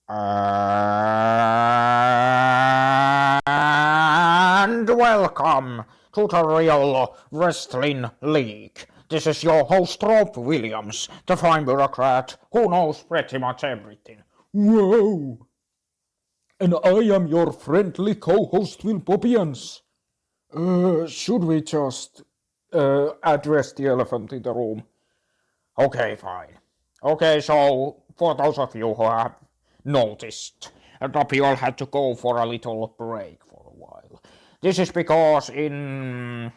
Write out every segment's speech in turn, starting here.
And welcome to the Real Wrestling League. This is your host Rob Williams, the fine bureaucrat who knows pretty much everything. Whoa! And I am your friendly co-host Will Popians. Should we just address the elephant in the room? Okay, fine. Okay, so for those of you who have noticed, RWL had to go for a little break for a while. This is because in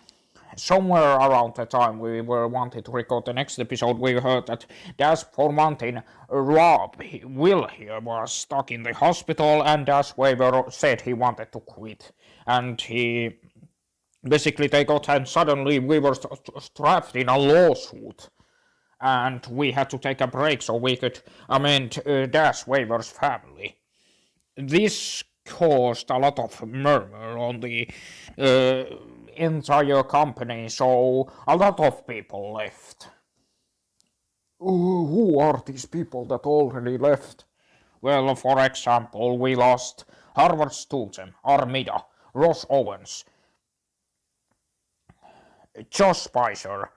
somewhere around the time we were wanting to record the next episode, we heard that Dash for one thing, Will here was stuck in the hospital, and Dash Waver said he wanted to quit, and he basically they got, and suddenly we were trapped in a lawsuit. And we had to take a break so we could amend Dash Waver's family. This caused a lot of murmur on the entire company, so a lot of people left. Who are these people that already left? Well, for example, we lost Harvard Stulzen, Armida, Ross Owens, Josh Spicer,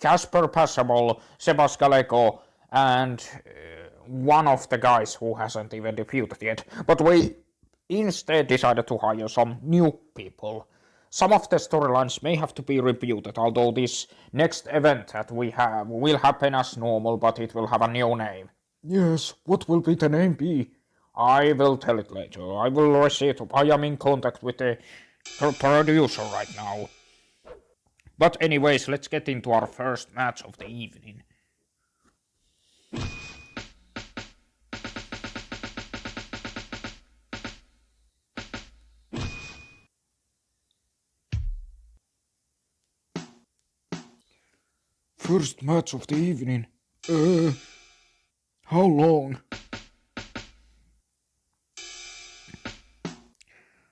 Casper Passable, Sebas Galego, and one of the guys who hasn't even debuted yet. But we instead decided to hire some new people. Some of the storylines may have to be rebuilt, although this next event that we have will happen as normal, but it will have a new name. Yes, what will the name be? I will tell it later. I will receive it. I am in contact with the producer right now. But anyways, let's get into our first match of the evening. First match of the evening? How long?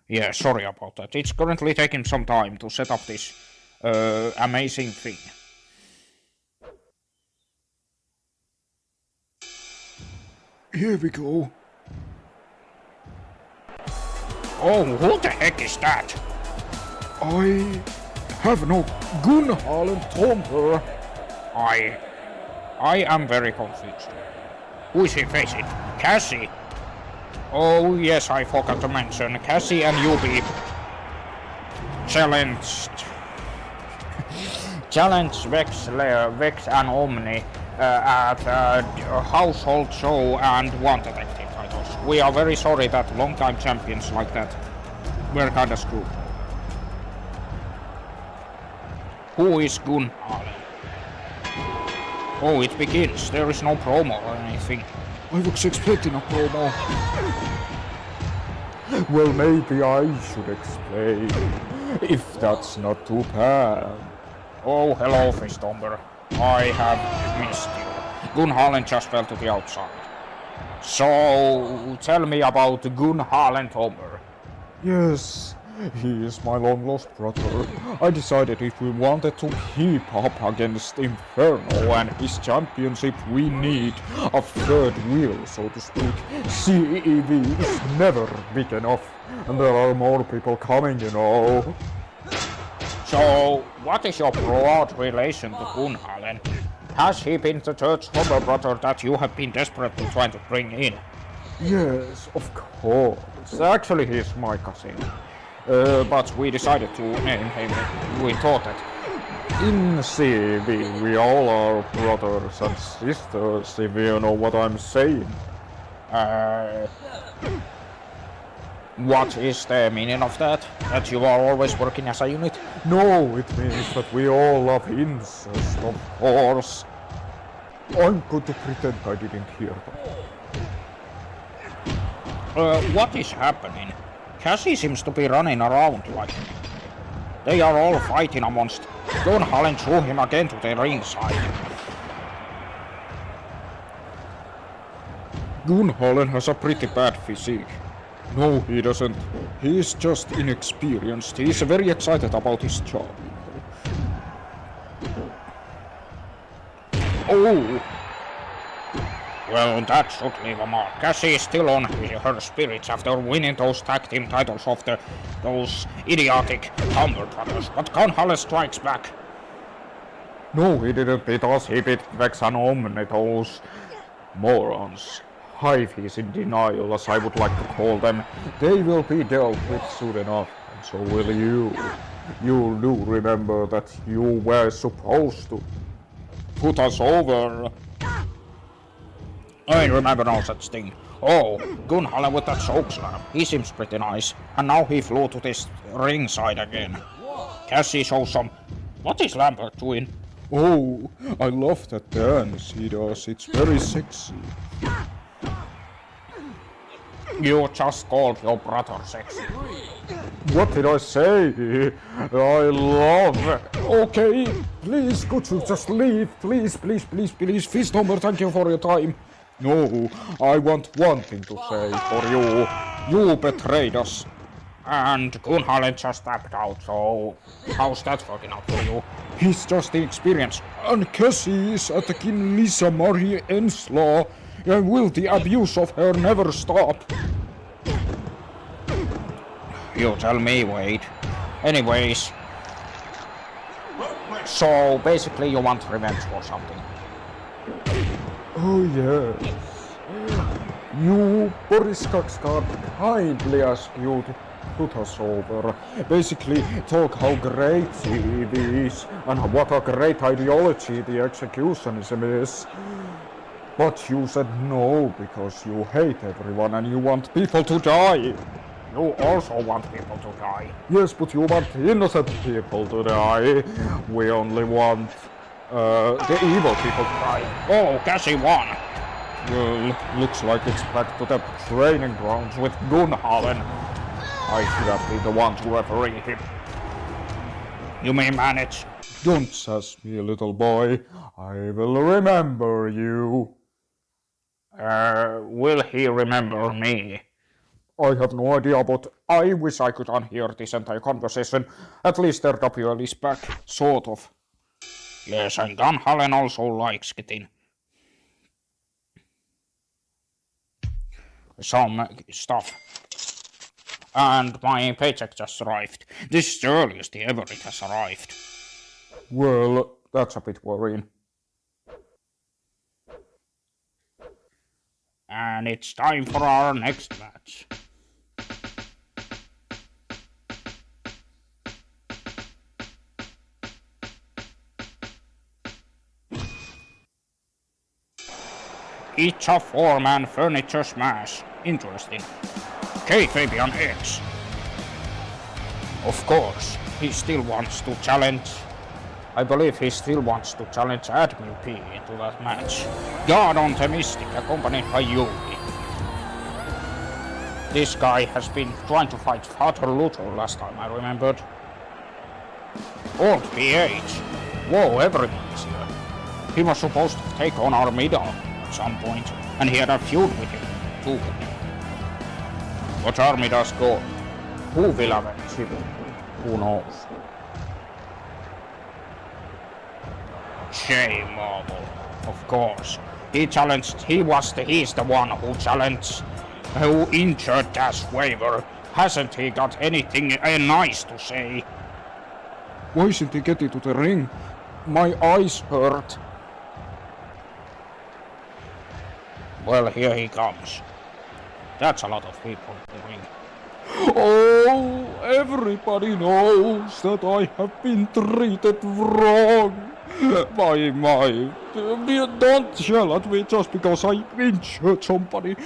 Yeah, sorry about that. It's currently taking some time to set up this amazing thing. Here we go. Oh, who the heck is that? I have no Gunhalen Tomper. I am very confused. Who is he facing? Cassie? Oh yes, I forgot to mention. Cassie and Yubi challenge Vex and Omni at a household show and one detective titles. We are very sorry that long-time champions like that were kinda screwed. Who is Gunhalen? Oh, it begins. There is no promo or anything. I was expecting a promo. Well, maybe I should explain, if that's not too bad. Oh, hello, Fistomber. I have missed you. Gunhalen just fell to the outside. So, tell me about Gunhalen Tomber. Yes, he is my long-lost brother. I decided if we wanted to keep up against Inferno and his championship, we need a third wheel, so to speak. CEEV is never big enough, and there are more people coming, you know. So, what is your broad relation to Gunhalen? Has he been the third Hopper brother that you have been desperately trying to bring in? Yes, of course. Actually, he's my cousin. But we decided to name him. We thought that in CEV we all are brothers and sisters, if you know what I'm saying. What is the meaning of that? That you are always working as a unit? No, it means that we all love incest, of course. I'm going to pretend I didn't hear that. What is happening? Cassie seems to be running around like they are all fighting amongst. Gunhalen threw him again to the ringside. Gunhalen has a pretty bad physique. No, he doesn't. He's just inexperienced. He's very excited about his job. Oh! Well, that should leave a mark. Cassie is still on her spirits after winning those tag team titles of those idiotic Humber brothers, but Gunhale strikes back. No, he didn't beat us, he beat Vex and Omni, those morons. CEEV is in denial, as I would like to call them. They will be dealt with soon enough, and so will you. You do remember that you were supposed to put us over. I remember no such thing. Oh, Gunhale with that chokeslam. He seems pretty nice. And now he flew to this ringside again. Cassie shows some... What is Lambert doing? Oh, I love that dance he does. It's very sexy. You just called your brother sexy. What did I say? I love... Okay, please, could you just leave? Please, please, please, please. Fist number, thank you for your time. No, I want one thing to say for you. You betrayed us. And Gunhale just tapped out, so how's that working out for you? He's just inexperienced. And Cassie is attacking Lisa Marie Ensler. And will the abuse of her never stop? You tell me, Wade. Anyways. So basically you want revenge for something. Oh yes. You, Boris Kaksgaard, kindly ask you to put us over. Basically talk how great CEEV is and what a great ideology the executionism is. But you said no because you hate everyone and you want people to die. You also want people to die. Yes, but you want innocent people to die. We only want the evil people to die. Oh, Cassie won. Well, looks like it's back to the training grounds with Gunhale. I should have been the one to referee him. You may manage. Don't sass me, little boy. I will remember you. Will he remember me? I have no idea, but I wish I could unhear this entire conversation. At least RWL is back, sort of. Yes, and Gunhale also likes getting some stuff. And my paycheck just arrived. This is the earliest ever it has arrived. Well, that's a bit worrying. And it's time for our next match. It's a four-man furniture smash. Interesting. Fabian X. Of course, he still wants to challenge. I believe he still wants to challenge Admin P into that match. God on the Mystic, accompanied by Yugi. This guy has been trying to fight Father Luthor last time I remembered. Old PH. Whoa, everyone is here. He was supposed to take on Armida at some point, and he had a feud with him too. But Armida's gone. Who will avenge him? Who knows? Shame, Marwel. Of course. He's the one who challenged, who injured Dash Waver. Hasn't he got anything nice to say? Why isn't he getting to the ring? My eyes hurt. Well, here he comes. That's a lot of people in the ring. Oh, everybody knows that I have been treated wrong. My, don't yell at me just because I injured somebody.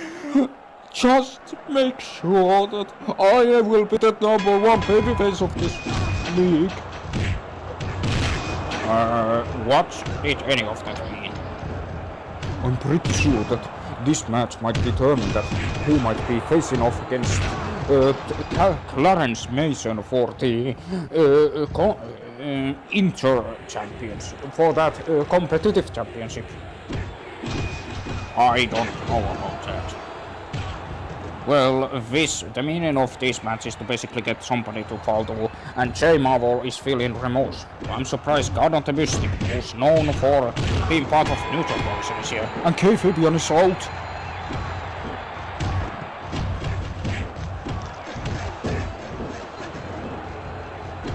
Just make sure that I will be the #1 babyface of this league. What did any of that mean? I'm pretty sure that this match might determine that he might be facing off against Clarence Mason for the inter-champions, for that competitive championship. I don't know about that. Well, the meaning of this match is to basically get somebody to fall to, and J Marwel is feeling remorse. I'm surprised God on the Mystic, who's known for being part of neutral policy this year. And K-Fabian is out.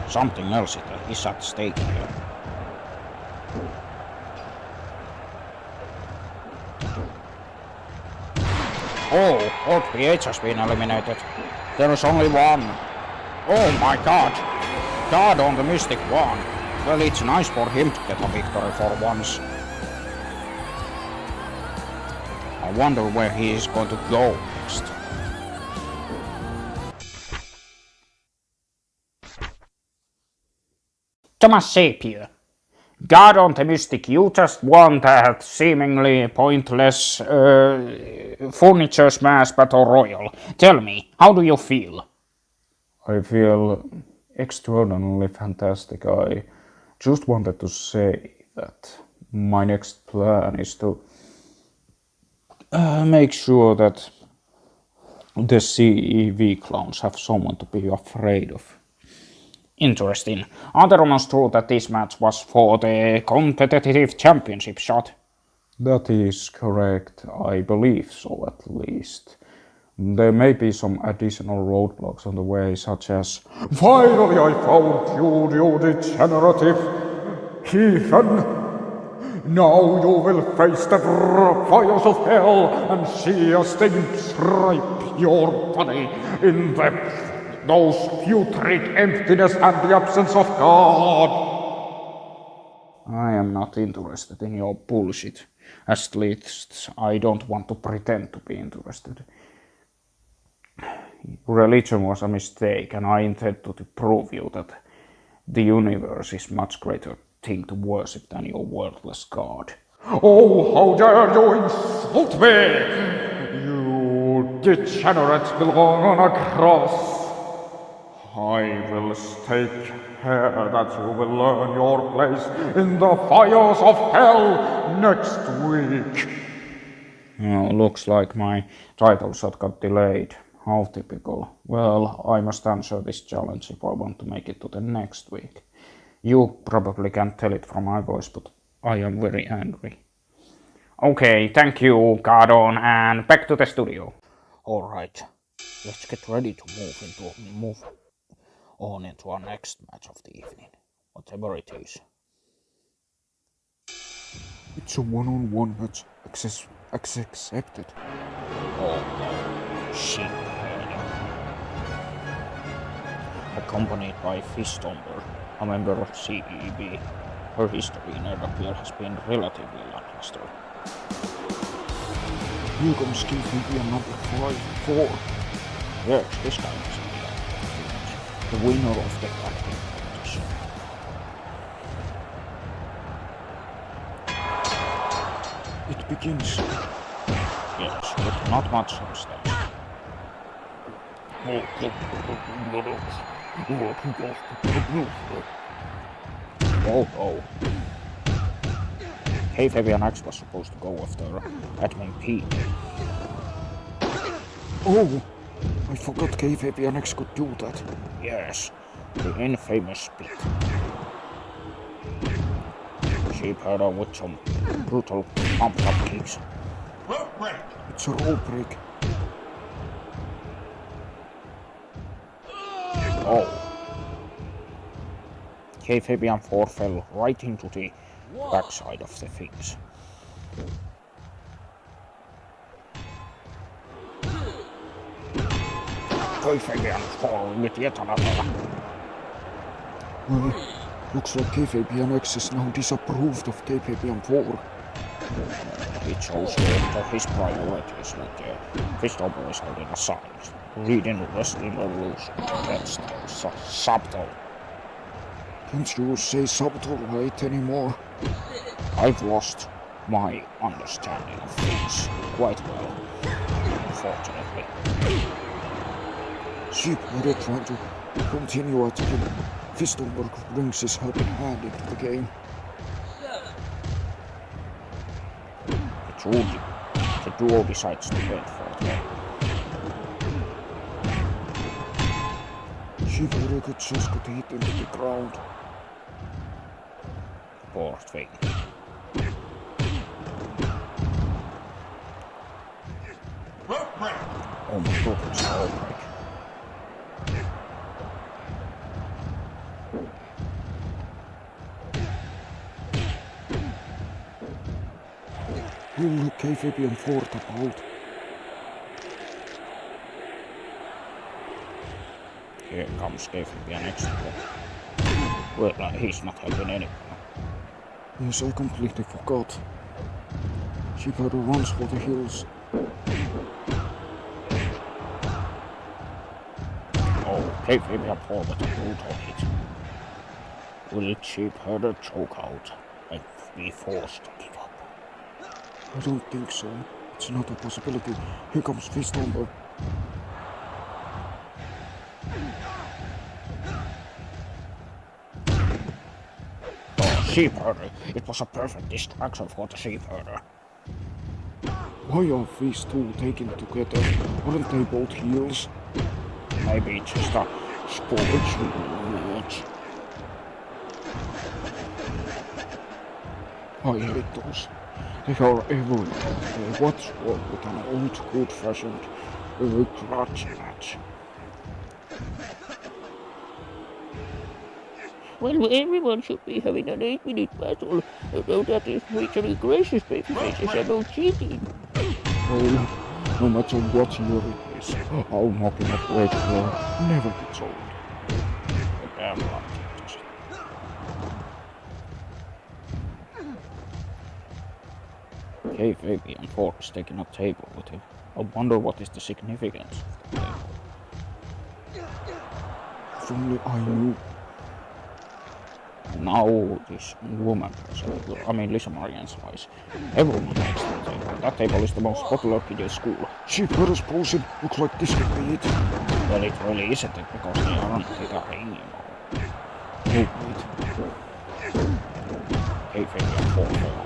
Something else is at stake here. Oh, RWL has been eliminated. There is only one. Oh my god! God on the Mystic won. Well, it's nice for him to get a victory for once. I wonder where he is going to go next. Thomas Sapir. God on the Mystic, you just won that seemingly pointless furniture smash battle royal. Tell me, how do you feel? I feel extraordinarily fantastic. I just wanted to say that my next plan is to make sure that the CEEV clowns have someone to be afraid of. Interesting. Are the rumors true that this match was for the competitive championship shot? That is correct. I believe so, at least. There may be some additional roadblocks on the way, such as "Finally I found you, you degenerative heathen! Now you will face the fires of hell and see a stain stripe your body in those putrid emptiness and the absence of God." I am not interested in your bullshit. At least I don't want to pretend to be interested. Religion was a mistake, and I intend to prove you that the universe is much greater thing to worship than your worthless God. Oh, how dare you insult me! You degenerates belong on a cross. I will take care that you will learn your place in the fires of hell next week. Looks like my title shot got delayed. How typical. Well, I must answer this challenge if I want to make it to the next week. You probably can't tell it from my voice, but I am very angry. Okay, thank you, Gardon, and back to the studio. Alright, let's get ready to move on into our next match of the evening, whatever it is. It's a one-on-one match. Accepted. Oh, shit. Accompanied by Fistomber, a member of CEEV. Her history in RWL has been relatively lackluster. Here comes K-Fabian number 4. Yes, this guy is the winner of the acting competition. It begins. Yes, but not much on stage. Oh. K-Fabian X was supposed to go after Admin P. Oh, I forgot K-Fabian X could do that. Yes, the infamous split. She paired up with some brutal pumped up kicks. It's a roll break. Oh. K-Fabian 4 fell right into the backside of the things. K-Fabian 4 with yet another. Well, looks like K-Fabian X is now disapproved of K-Fabian 4. It shows that his priorities with Christopher is holding aside. Reading Wrestling Revolution. That's subtle. Can't you say subtle right anymore? I've lost my understanding of things quite well, unfortunately. Sheep are trying to continue at him. Fistelberg brings his helping hand into the game. The duo decides to wait for it. Sheepherder could just get hit into the ground. Poor thing. Oh my goodness, outbreak. Will KVBM 4 tap out? Here comes KVBM next to him. Well, he's not helping anyone. Yes, I completely forgot. Sheepherder runs for the hills. Oh, KVBM 4 with a brutal hit. Will Sheepherder choke out and be forced to give up? I don't think so. It's not a possibility. Here comes Fistomber. Oh, Sheepherder. It was a perfect distraction for the Sheepherder. Why are these two taken together? Aren't they both heels? Maybe it's just a sports match. I hate those. They are everywhere. What's wrong with an old good-fashioned grudge match? Well, everyone should be having an 8-minute battle, although that is featuring gracious babyfaces about cheating. Well, no matter what year it is, our knocking of regular never gets old. The damn right it doesn't. KVBM 4 is taking a table with him. I wonder what is the significance of the table. If only I knew. Now this woman person, I mean Lisa Marianne's eyes. Everyone likes that table. That table is the most popular kid in school. Sheepherder's posing. Looks like this could be it. Well, it really isn't it because they aren't bigger anymore. Oh, wait. KVBM 4 fell.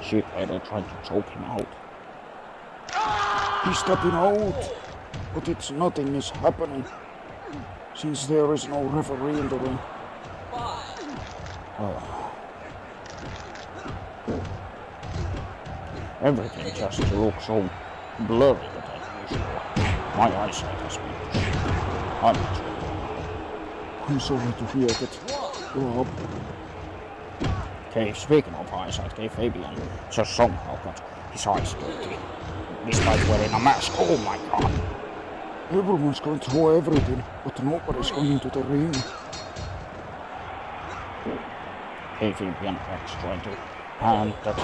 Sheepherder tried to choke him out. He's stepping out. But it's nothing is happening. Since there is no referee in the ring. Oh. Everything just looks so blurry than usual. My eyesight has been pushed. I'm not sure. I'm sorry to hear that, Rob. Okay, speaking of eyesight, Fabian just somehow got his eyes dirty. Despite wearing a mask. Oh my god. Everyone's going to throw everything, but nobody's going into the ring. Fabian X trying to hand that.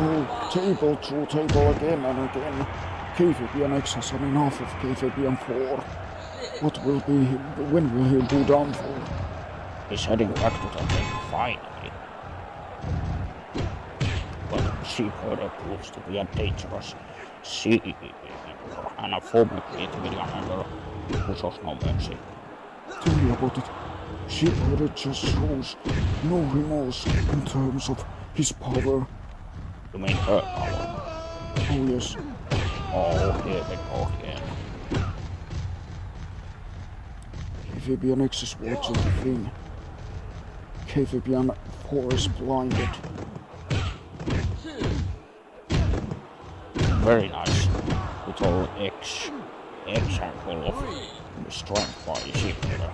Oh, table through table again and again. KVBNX has had enough of KVBN4. What will be, when will he do downfall? He's heading back to the ring finally. But Sheepherder proves to be a dangerous CEEV member and a former creativity member who shows no mercy. Tell me about it. Sheepherder just shows no remorse in terms of his power. You mean her power? Oh yes. Oh, here we go again. KVBNX is watching the thing. KVBN4 is blinded. Very nice little example of strength by Sheepherder.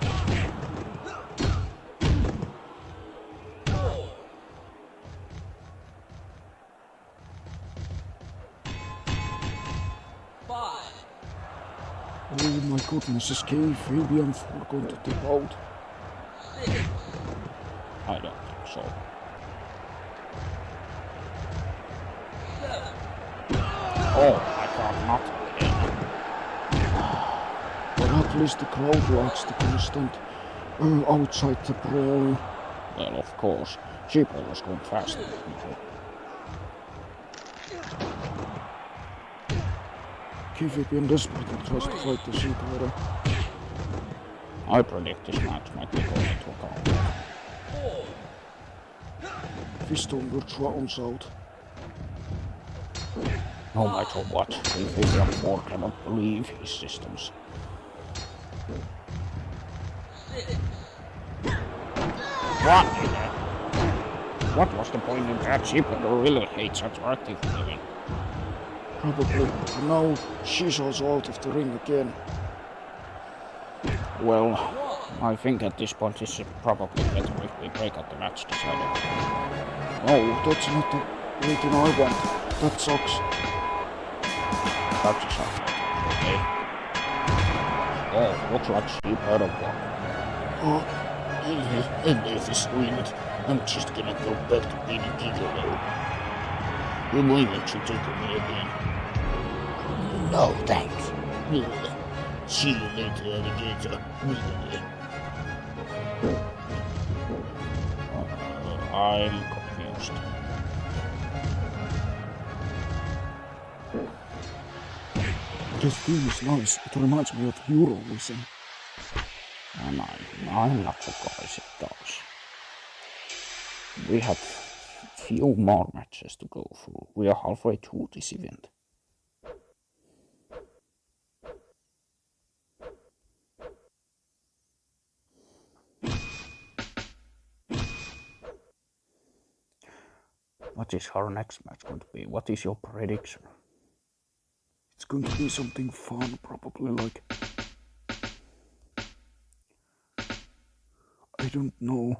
Oh my goodness, is KVBN4 going to tip out? I don't think so. Oh my god, not again. But at least the crowd likes the constant outside the brawl. Well, of course, Sheepherder's going faster than people. KVBN desperately tries to fight the Sheepherder. I predict this match might be going to a comeback. Fistomber drowns out. No matter what, the figure 4 cannot believe his systems. What was the point in that? She really hates attractive women. Probably. And now she's also out of the ring again. Well, I think at this point it's probably better if we break up the match decided. Oh, that's not the rating I want. That sucks. That's a shot. Okay. Oh, looks like she heard of one. Oh, enough is ruined. I'm just gonna go back to being a gigolo. You might want to take me again. No, thanks. See you later, alligator. I'm confused. This theme is nice. It reminds me of Eurovision. And I'm not surprised it does. We have few more matches to go through. We are halfway through this event. What is our next match going to be? What is your prediction? It's going to be something fun, probably like... I don't know.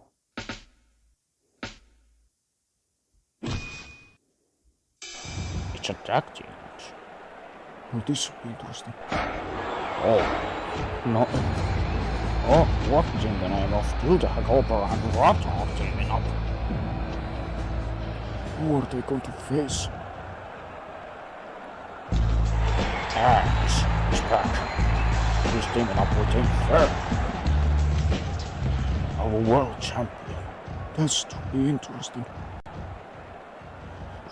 It's a tag team match. Well, this should be interesting. Oh, no. Oh, what in the name of Gilda and Rotter teaming up? Who are they going to face? Axe is back. He's teaming up with Inferno, our world champion. That's to be interesting.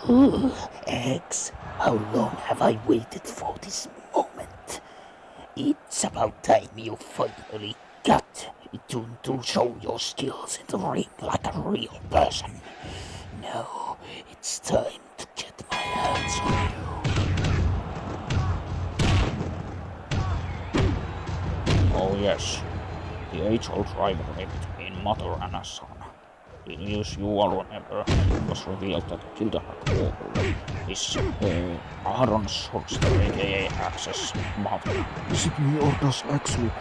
Ooh, X, how long have I waited for this moment? It's about time you finally got to show your skills in the ring like a real person. Now, it's time to get my hands on you. Oh yes, the age-old rivalry between mother and a son. As you all remember, it was revealed that Gilda is Aaron's sister, aka Axe's mother. Is it me or does X look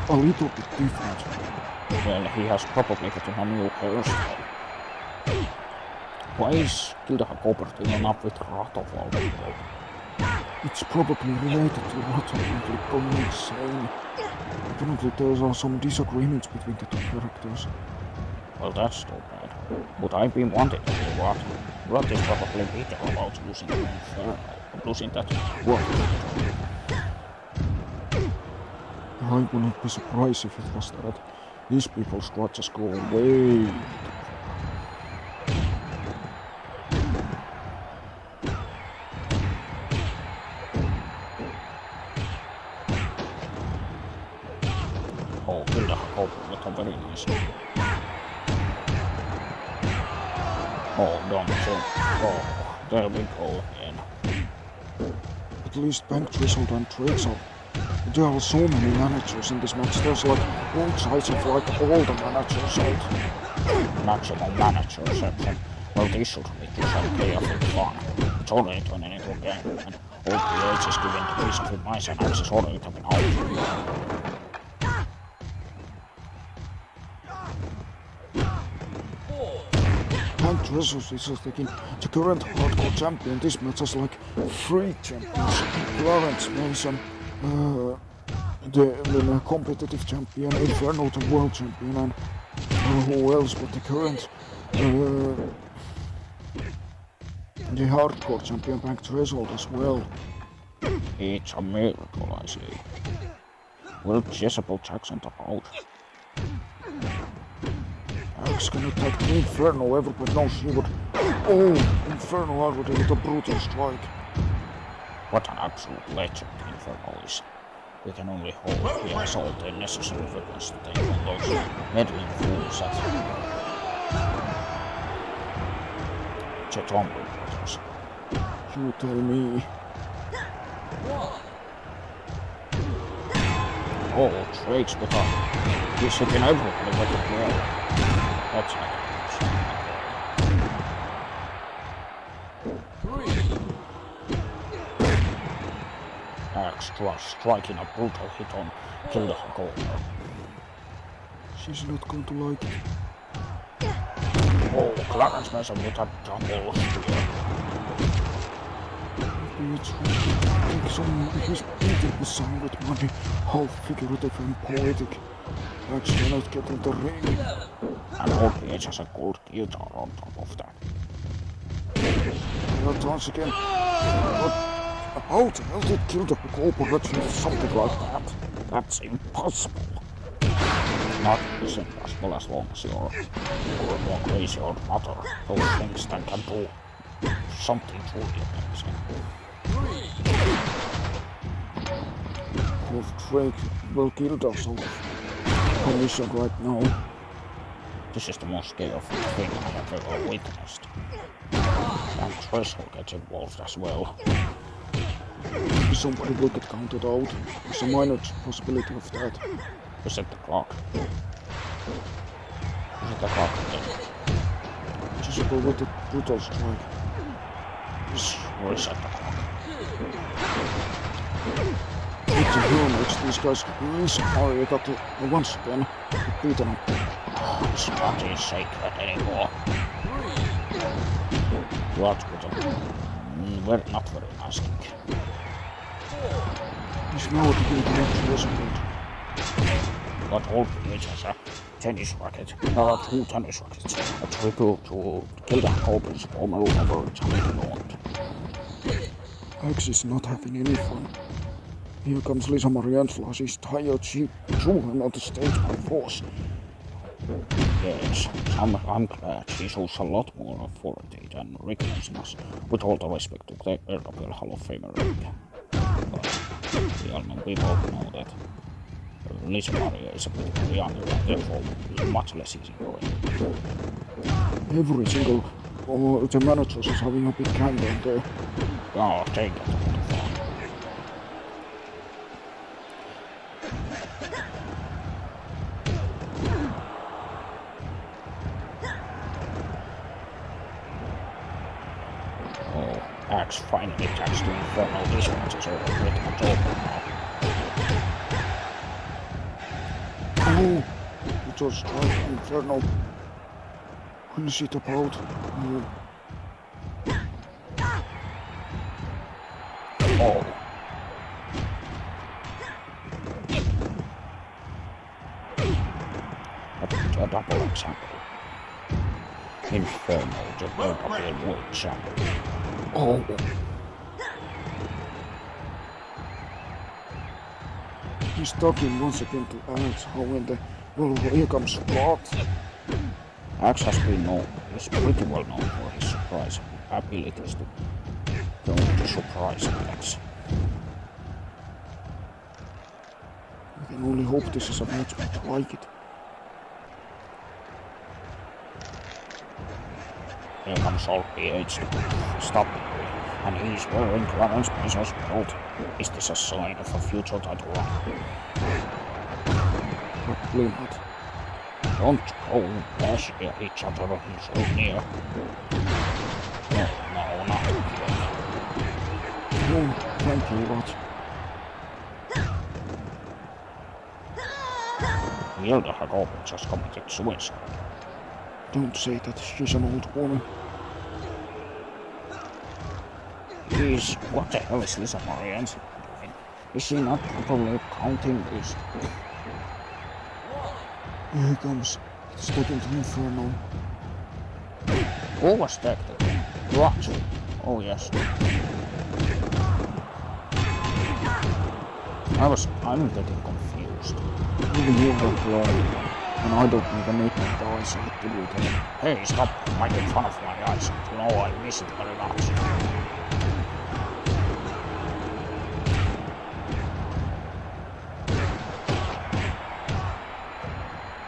a little bit different? Well, he has probably gotten a new hairstyle. Why is Gilda teaming up with RWL? It's probably related to Rotter going insane. Apparently there are some disagreements between the two characters. Well, that's too bad. But I've been wanting to do Rot. Rot is probably bitter about losing the Inferno. Losing that Rot. I would not be surprised if it was that. These people's grudges go way. Oh, Gilda with a very nice. Oh, don't think. Oh, there we go again. At least Bank Drizzled and Drizzle. There are so many managers in this match. There's like both sides of like all the managers out. Maximum manager section. Well, this should be okay, I think fun. It's already turning into a game, and OPH is giving the reason with my son access already coming out. Bank Drizzle is taking the current hardcore champion. This match has like 3 champions. Clarence Mason, the competitive champion, Inferno, the world champion, and who else but the current the hardcore champion Bank Drizzle as well. It's a miracle, I see. Will Jezebel Jackson top out? Alex can attack the Inferno, everybody knows he would. Oh, Inferno already with a brutal strike. What an absolute legend Inferno is. We can only hope he has all the necessary weapons to take on those meddling fools at Chetombo brothers. You tell me. Oh, Drake's with her. He's hitting everybody with the play. That's not Extra striking a brutal hit on Hilda Hagover. She's not going to like it. Oh, Clarence Mason with a double spear. He's beating his son with money. How figurative and poetic. Axe cannot get in the ring. And Oldpage has a gold guitar on top of that. Not once again. But how the hell did Gilda Cooper achieve something like that? That's impossible. Not as impossible as long as you're more crazy or mother. Those things that can do something truly amazing. If Drake will kill us out of commission right now. This is the most chaotic thing I have ever witnessed. And Trestle gets involved as well. If somebody will get counted out, there's a minor possibility of that. Reset the clock. Reset the clock again. Just go with the brutal strike. Reset the clock. With the helmets, these guys really hard got to once again beaten up. It's not sacred anymore. What with a not very nice kick. He's now to be the next result. But Oldpage has a tennis racket. Two tennis rackets. A triple to Hilda Cooper's former lover champion. Axe is not having any fun. Here comes Lisa Marie Angela. She's tired. She threw him on the stage by force. Yes, I'm glad she shows a lot more authority than Rick Jones, with all the respect to the RWL Hall of Famer Rick. But we both know that Lisa Marie is a bit more younger and therefore much less easygoing. Every single the managers is having a big countdown there. Oh, take it. Axe finally attacks the Inferno. This match is over pretty much over now. Oh, it was strike Inferno. When is it about? Oh. A double example. Inferno, the RWL World Champion. Oh. He's talking once again to Axe. How in the well, here comes Rot. Axe has been known, is pretty well known for his surprise abilities to go to surprise attacks. I can only hope this is a match like it. Here comes Old PH to stop it, and he's wearing Clarence Mason's belt. Is this a sign of a future title run? Probably not. Don't go bash each other so near. No, not here. No, thank you, Rot. Hilda Hagover just committed suicide. Don't say that, she's an old woman. What the hell is Lisa Marie Angela doing? Is she not properly counting this? Here he comes. It's taken to Inferno. Who was that again? What? Oh yes. I'm getting confused. Even you don't blood. And I don't even need my eyes to do it. Hey, stop making fun of my eyes. You know I miss it very much.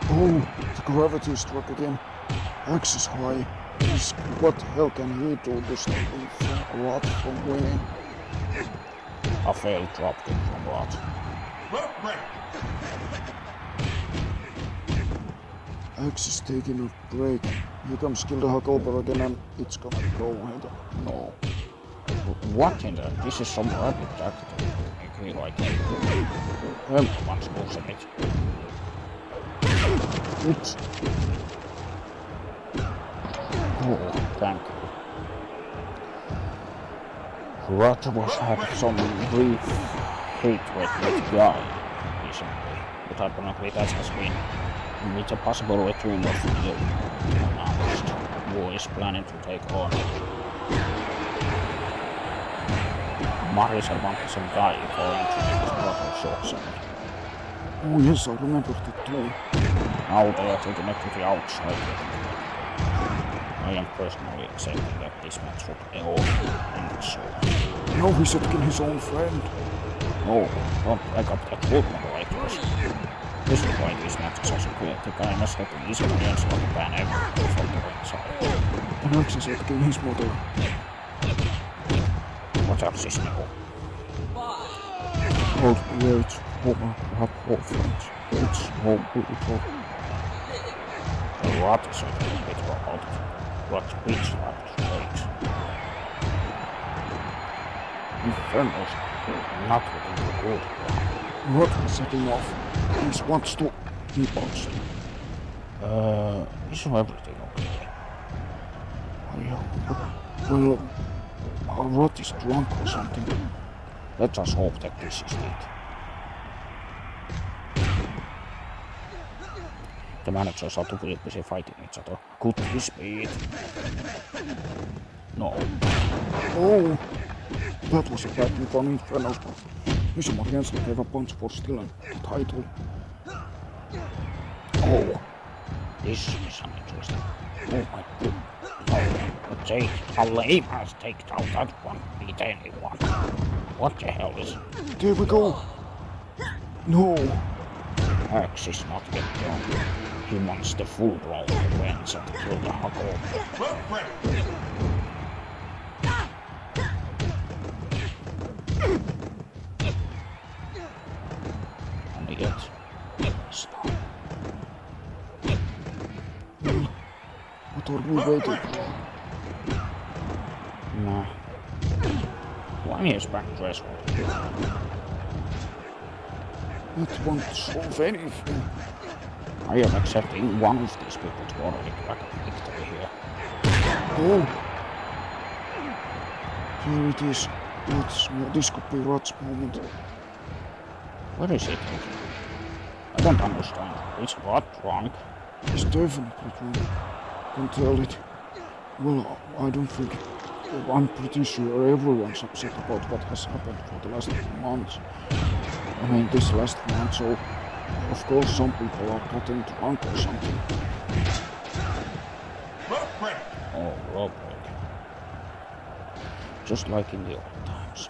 Oh, the gravity struck again. Axe is high. What the hell can he do to stop Rod from winning? A failed dropkick from Rod. X is taking a break. Here comes Kill the Huckleberry again and it's gonna go ahead. No. What in the? This is some rapid tactic. Make me like everyone's moves a bit. Oops. Oh, thank you. Rod was having some brief hatred with Guy recently, but apparently that has been with a possible return of the announced who is planning to take on Marissa Vankas and Guy going to his brother short side. Oh yes, I remember that too. Now they are taking it to the outside. I am personally accepting that this match would end and so. Now he's attacking his own friend. No, don't break up that good moderators. This is why these matches are so good. The guy must have the easier against what the ban ever from the ringside. And X is attacking his mother. What else is new? Old rage, woman, have all friends. It's home beautiful. What is a little bit about it? What which type of rage? Inferno's not looking good. Rod is setting off. He wants to debox. Is everything okay? Well, Rod is drunk or something. Let us hope that this is it. The managers are too busy fighting each other. Could this be it? No. Oh, that was a bad move on Inferno. Miss Marianski gave a punch for stealing the title. Oh, this is uninteresting. Oh my god. No, but Jake, how lame has taken out that one beat anyone. What the hell is it? There we go. No. X is not yet done. He wants the full-blown revenge and kill the Huckle. And yet, stop. What are we waiting for? Nah. Why is back dress? It won't solve anything. I am accepting one of these people to already crack a victory here. Oh. Here it is. This could be Rod's moment. Where is it? I don't understand. Is Rod drunk? He's definitely drunk. Can't tell it. Well, I don't think. I'm pretty sure everyone's upset about what has happened for the last few months. I mean, this last month, so of course some people are getting drunk or something. Oh, rope break. Just like in the old times.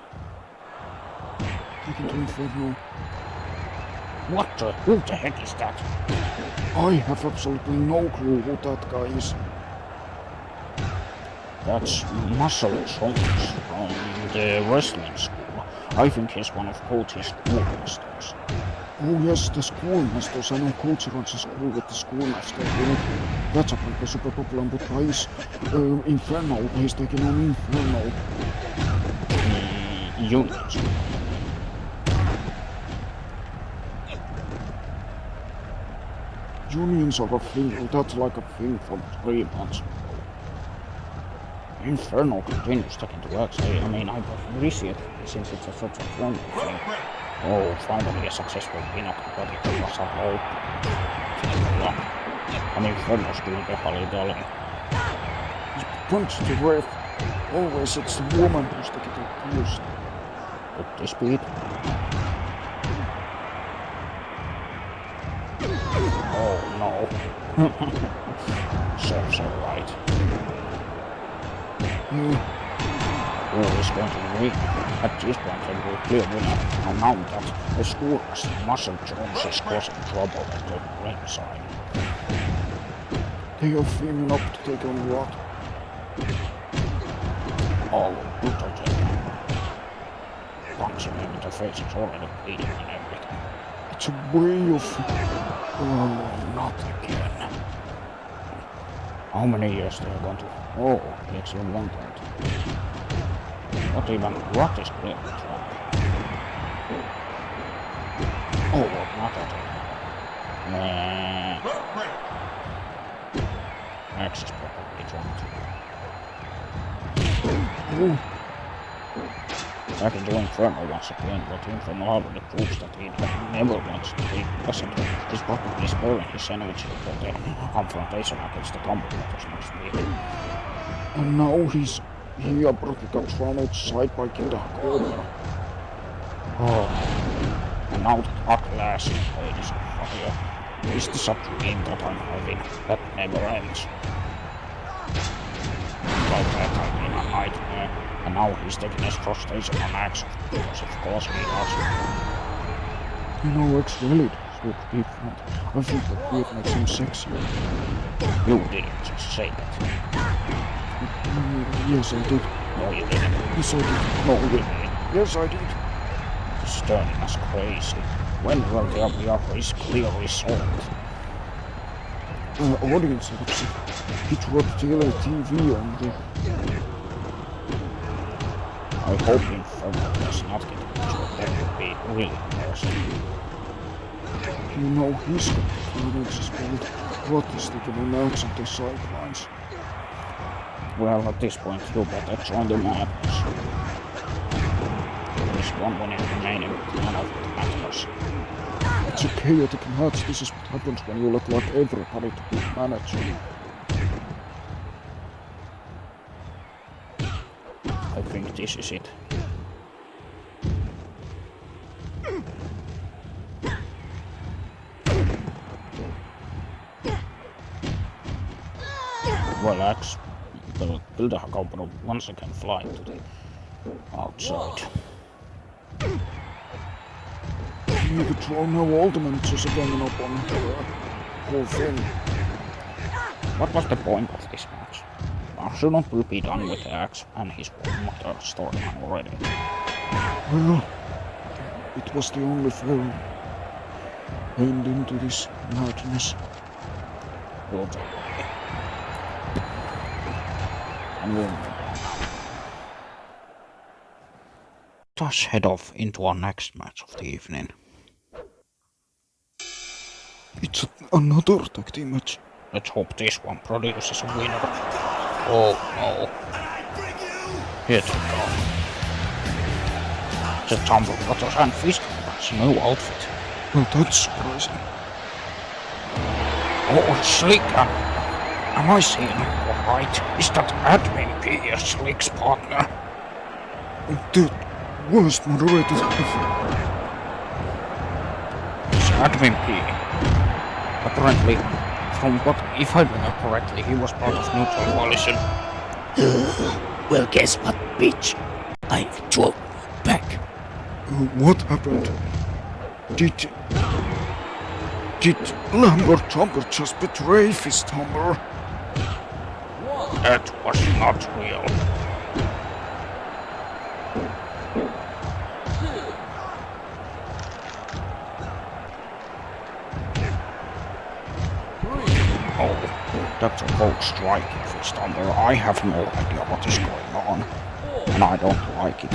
Taking to Inferno. Who the heck is that? I have absolutely no clue who that guy is. That's Muscle Songs from the wrestling school. I think he's one of Coach's schoolmasters. Oh yes, the schoolmasters. I know Coach runs a school with the schoolmaster. That's apparently super popular, but he's Inferno. He's taking on Inferno. Unions. Unions are a thing. That's like a thing from 3 months ago. Inferno continues taking to work. I mean, I appreciate it since it's a sort of fun thing. Oh, finally a successful pinnacle, but it was a whole long. And Inferno's doing the holly-dolly. Punch the ref. Always it's the woman who's taking the abuse. Put the speed. Oh no. Serves her right. Who is going to win? At this point, it will clear winner. And now that the schoolmaster Muscle Jones is causing trouble at the ringside. They are feeling up to take on Rod. Oh, brutal takedown. Punching him in the face is already bleeding and everything. It's a way of... Oh, not again. How many years they are going to... Oh, he actually won that. What is clear trap? Oh, what not at all. Max is probably drunk. Back in the Inferno once again, but the Inferno already proves that he never wants to be present. He's probably sparing his energy for the confrontation against the Tumble Brothers next week. And now he abruptly got thrown outside by Kinda Hakoma. Oh. And now that at last Blade is on fire. Is this a dream that I'm having that never ends? Like that, I mean a nightmare. And now he's taking his frustration on Axe, because of course he does. You know, X really does look different. I think that beard makes him sexier. You didn't just say that. Yes, I did. No, you didn't. Yes, I did. No, you didn't. Yes, I did. It's turning us crazy. When will the RWL is clearly solved? Audience looks it. He dropped TV on the... I hope Inferno does not get injured. That would be really embarrassing. You know, he's got the teenagers built protesting and announcing the sidelines. Well, at this point, you better join the madness. This one winning remaining with none of it matters. It's a chaotic match. This is what happens when you let like everybody to be manager. I think this is it. Well, Axe, the Builder Hakoma once again flying to the outside. You could throw now all the managers are ganging up on the whole thing. What was the point of this match? Shouldn't we be done with the Axe and his mother storyline already? Well, it was the only fair ending to this madness. Good. And we'll move on now. Let us head off into our next match of the evening. It's another tag team match. Let's hope this one produces a winner. Oh no. Here we go. The Tumble Brothers and Fist Brothers' new outfit. Well, that's surprising. Oh, Slick! Am I seeing it right? Is that Admin P a Slick's partner? The worst moderator ever. It's Admin P. Apparently, from what, if I remember correctly, he was part of Neutral Coalition. Well, guess what, bitch? I've drawn back. What happened? Did Lambert Tumber just betray Fist Tumber? That was not real. Oh, that's a cold strike, Fist Tumber. I have no idea what is going on, and I don't like it.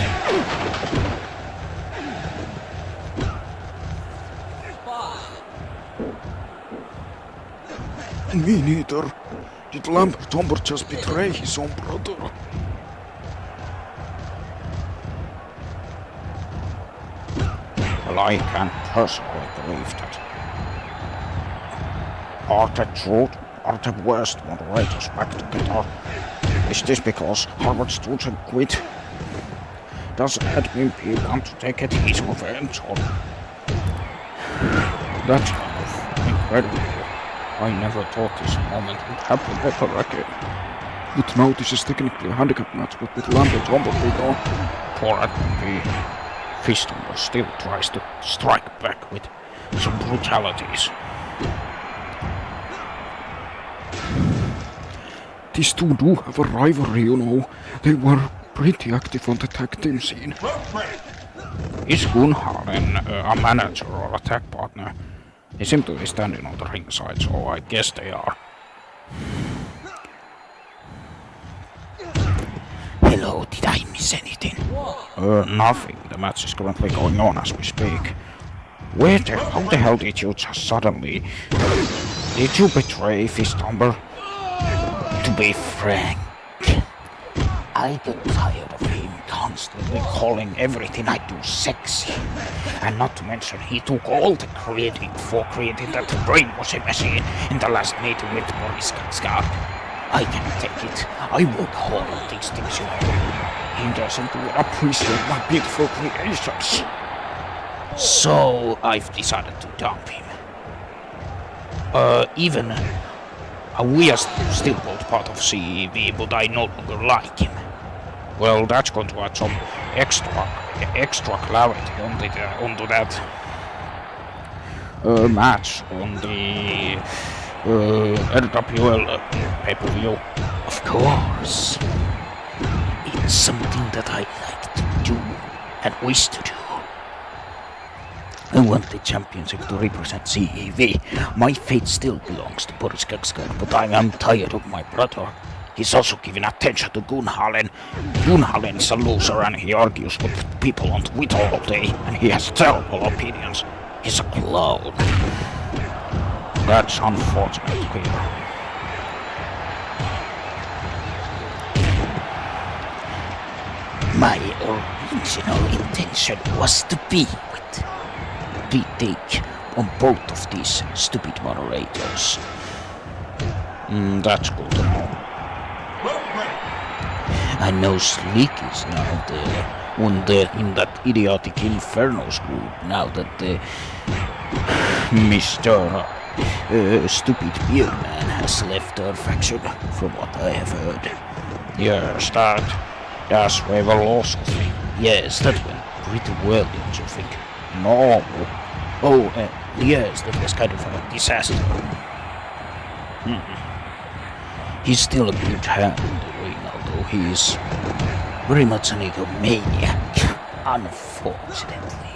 Me neither. Did Lambert Tumber just betray his own brother? Well, I can't personally believe that. Are the worst moderators back together? Is this because Harvard student quit? Does Admin P want to take it his revenge on? That's kind of incredible. I never thought this moment would happen ever again. But now this is technically a handicap match, but with Lambert Tumber being on. Poor Admin P. Fist Tumber still tries to strike back with some brutalities. These two do have a rivalry, you know. They were pretty active on the tag team scene. Is Gunhalen a manager or a tag partner? They seem to be standing on the ringside, so I guess they are. Hello, did I miss anything? Nothing. The match is currently going on as we speak. How the hell did you just suddenly... Did you betray Fistumber? To be frank, I got tired of him constantly calling everything I do sexy. And not to mention, he took all the credit for creating that brainwashing machine in the last meeting with Boris Katsgard. I cannot take it. I work hard on these things, you know. He doesn't even appreciate my beautiful creations. So I've decided to dump him. We are still both part of CEEV, but I no longer like him. Well, that's going to add some extra clarity onto that match on the RWL pay-per-view. Of course. It's something that I like to do and wish to do. I want the championship to represent CEV. My fate still belongs to Boris Katsgard, but I am tired of my brother. He's also giving attention to Gunhalen. Gunhalen is a loser and he argues with people on Twitter all day, and he has terrible opinions. He's a clown. That's unfortunate to hear. My original intention was to be with the take on both of these stupid moderators. That's good to know. I know Slick is now in that idiotic Inferno's group now that Mr. Stupid Beard Man has left our faction, from what I have heard. Yes, that's very lost. Yes, that went pretty well, don't you think? No. Oh, yes, that was kind of a disaster. He's still a good hand in the ring, although he is very much an egomaniac, unfortunately.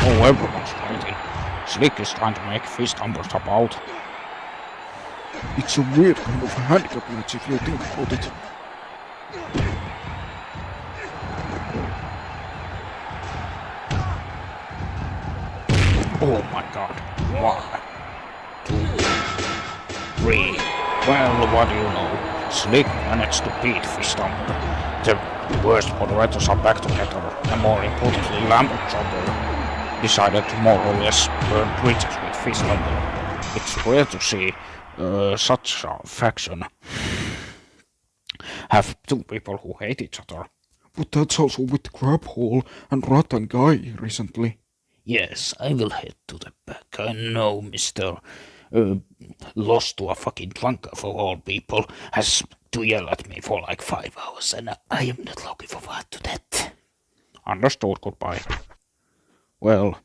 Oh, everyone's fighting. Slick is trying to make Fistumber stop out. It's a weird kind of handicap match if you think about it. Oh my god. 1, 2, 3. Well, what do you know? Slick managed to beat Fistumber. The worst moderators are back together, and more importantly, Lambert Trouble decided to more or less burn bridges with Fistumber. It's rare to see such a faction have two people who hate each other. But that's also with Grabhole and Rat and Guy recently. Yes, I will head to the back. I know Mr. Lost to a fucking drunker for all people has to yell at me for like 5 hours, and I am not looking forward to that. Understood, goodbye. Well,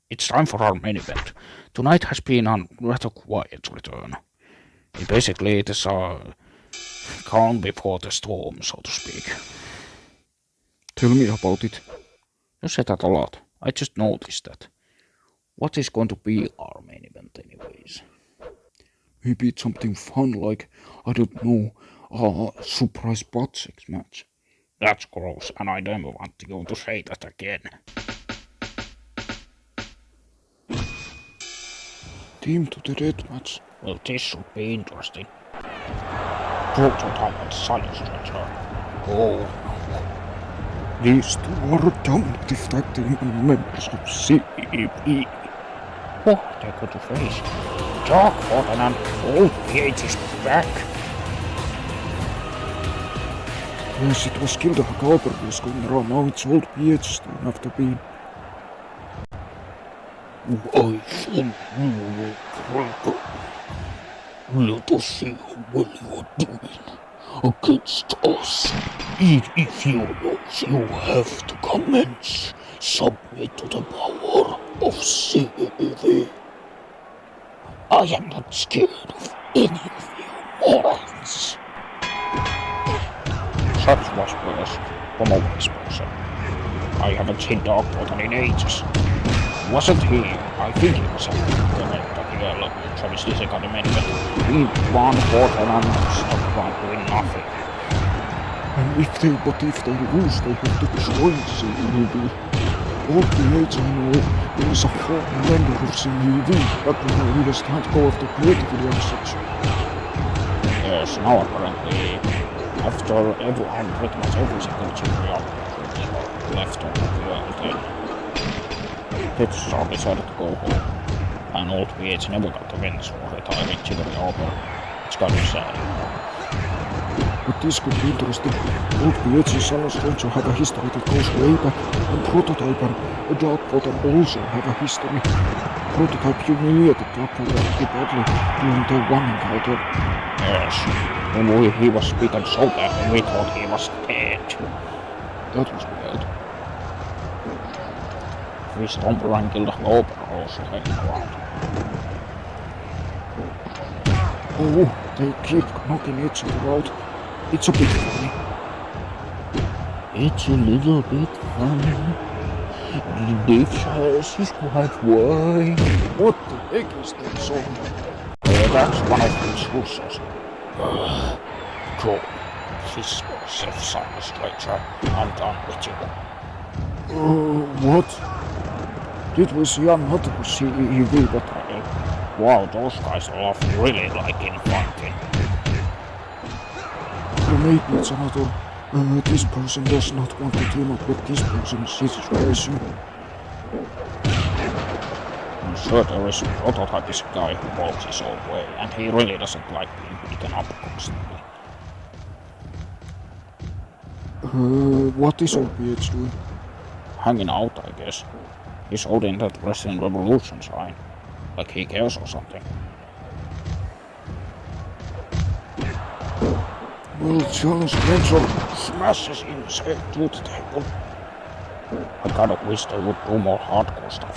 it's time for our main event. Tonight has been a rather quiet return. Basically, it is a calm before the storm, so to speak. Tell me about it. You said that a lot. I just noticed that. What is going to be our main event anyways? Maybe it's something fun like, I don't know, a surprise butt sex match. That's gross, and I never want you to say that again. Team to the death match. Well, this should be interesting. Prototype and silence stretcher. Oh. These two are dominative tag team and members of CEEV. What a good face. Dark Fortin and old PH is back. Yes, it was Gilda Hagaberg going around, now it's old PH turn after being. I think you will let us see what you are doing against us. If you lose, you have to commence. Submit to the power of CEEV. I am not scared of any of you morons. such whispers from a whisper. I haven't seen Dark Portal in ages. Wasn't he? I think he was a RWL Travesty Second Amendment. We won Portal and not quite doing nothing. And if they lose, they have to join CEEV. All creates, I know, there is a former member of CEEV, but he was trying to go after creativity and such. Yes, now apparently, after pretty much every single GPR left on the world, Pitch all decided to go home, and Old PH never got the wins for retiring Chivalry over. It's kind of sad. But this could be interesting. Old PH and Salon Stranger have a history that goes way back, and Prototype and Dark Portal also have a history. Prototype humiliated Dark Portal pretty badly during their one encounter. Yes, when he was beaten so bad we thought he was dead. That was wild. We Stomper and killed Loper also hanging around. Oh, they keep knocking each other out. It's a bit funny. It's a little bit funny. The difference is quite wide. What the heck is that song? That's one of those Russos. Cool. This was Simon Stranger. I'm done with you. What? Did we see another CEEV, but wow, those guys love really liking fighting. Maybe it's another, this person does not want to team up with this person's situation. I'm sure there is a Prototype is a guy who walks his own way, and he really doesn't like being beaten up constantly. What is Old PH doing? Hanging out, I guess. He's holding that Resident Revolution sign. Like he cares or something. Well, John Spencer smashes his head to the table. I kind of wish they would do more hardcore stuff.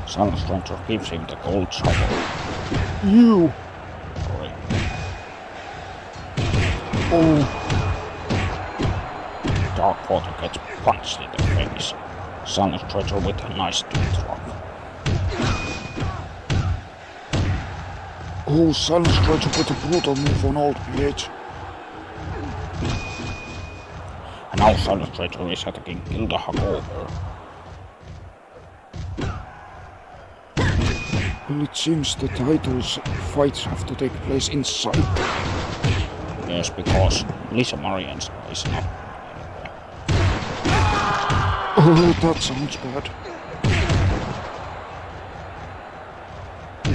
Silent Stranger gives him the gold shovel. You! Sorry. Oh, Dark Portal gets punched in the face. Silent Stranger with a nice tooth drop. oh, Silent Stranger put a brutal move on Old PH. And now Silent Stranger is attacking Gilda Hagover. Well, it seems the titles fights have to take place inside. Yes, because Lisa Marian's is not. Oh, that sounds bad.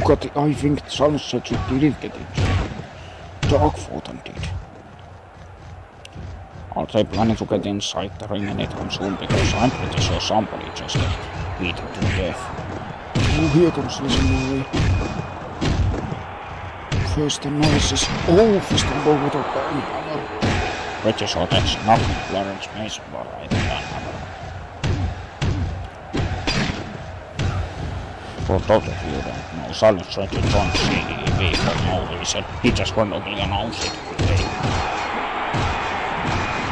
But I think Silent Stranger didn't get injured. Dark Portal did. Are they planning to get inside the ring anytime soon? Because I'm pretty sure somebody just got beaten to death. Oh, here comes Lisa Marie. First analysis. Oh, fist on ball with a bang hammer. Pretty sure that's not Clarence Mason, but I think for those of you who don't know, Silent Stranger joined CEEV for no reason. He just randomly announced it today.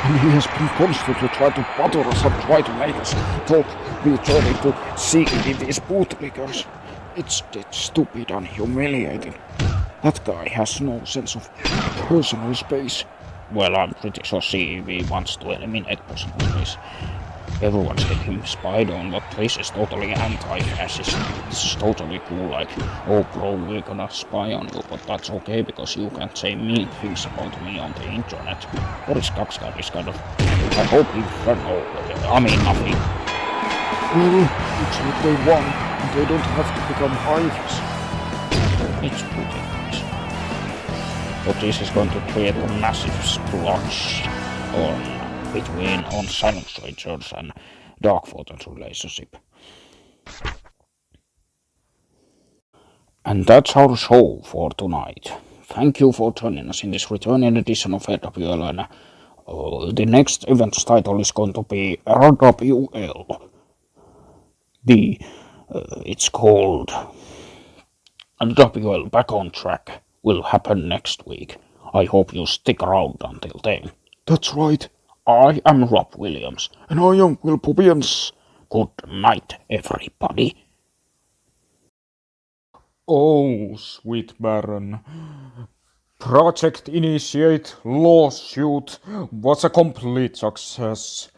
And he has been constantly trying to bother us and try to make us talk we joining to CEEV's bootlickers. It's stupid and humiliating. That guy has no sense of personal space. Well, I'm pretty sure CEEV wants to eliminate personal space. Everyone's getting him spied on, but this is totally anti-fascist. This is totally cool, like, oh bro, we're gonna spy on you, but that's okay because you can't say mean things about me on the internet. Boris Kakskar is kind of, I hope Inferno, I mean nothing. Well, looks like they won, and they don't have to become rivals. It's pretty nice. But this is going to create a massive splotch on Silent Strangers and Dark Portal's relationship. And that's our show for tonight. Thank you for joining us in this returning edition of RWL, and the next event's title is going to be RWL. It's called RWL Back on Track. Will happen next week. I hope you stick around until then. That's right. I am Rob Williams. And I am Will Pubians. Good night, everybody. Oh, sweet Baron. Project Initiate lawsuit was a complete success.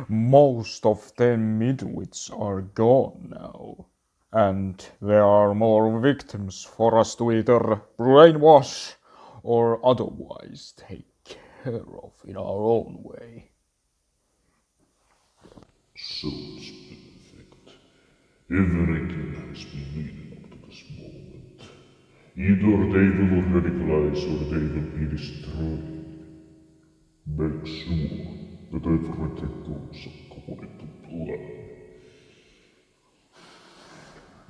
Most of the midwits are gone now. And there are more victims for us to either brainwash or otherwise take care of in our own way. So it's perfect. Everything has been leading up to this moment. Either they will radicalize or they will be destroyed. Make sure that everything goes according to plan.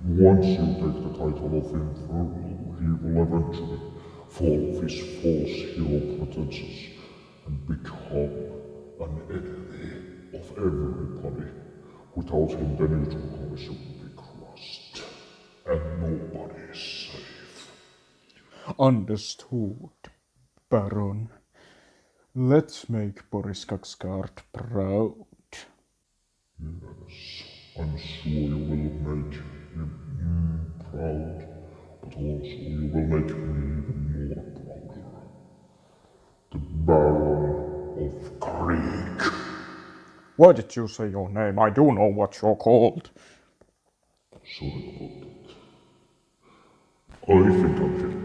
Once you take the title of Infernal, he will eventually fall off his false hero pretenses and become an enemy of everybody. Without him, the neutral coalition will be crushed, and nobody is safe. Understood, Baron. Let's make Boris Kaksgaard proud. Yes, I'm sure you will make him proud, but also you will make me even more prouder. The Baron of Creek. Why did you say your name? I do know what you're called. Sorry about that. I think I'm